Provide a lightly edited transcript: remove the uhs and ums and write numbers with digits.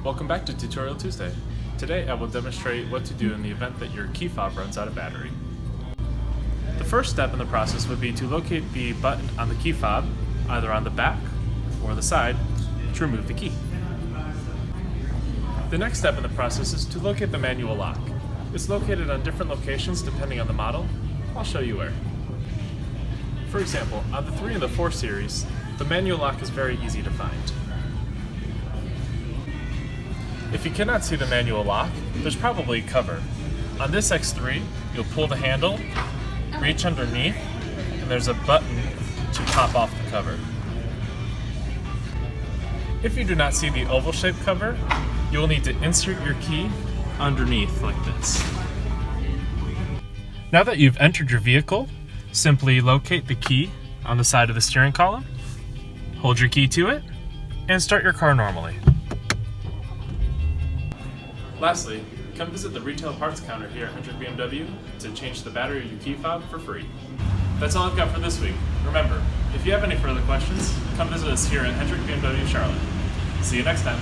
Welcome back to Tutorial Tuesday. Today I will demonstrate what to do in the event that your key fob runs out of battery. The first step in the process would be to locate the button on the key fob, either on the back or the side, to remove the key. The next step in the process is to locate the manual lock. It's located on different locations depending on the model. I'll show you where. For example, on the 3 and the 4 series, the manual lock is very easy to find. If you cannot see the manual lock, there's probably a cover. On this X3, you'll pull the handle, reach underneath, and there's a button to pop off the cover. If you do not see the oval-shaped cover, you will need to insert your key underneath like this. Now that you've entered your vehicle, simply locate the key on the side of the steering column, hold your key to it, and start your car normally. Lastly, come visit the retail parts counter here at Hendrick BMW to change the battery of your key fob for free. That's all I've got for this week. Remember, if you have any further questions, come visit us here at Hendrick BMW Charlotte. See you next time.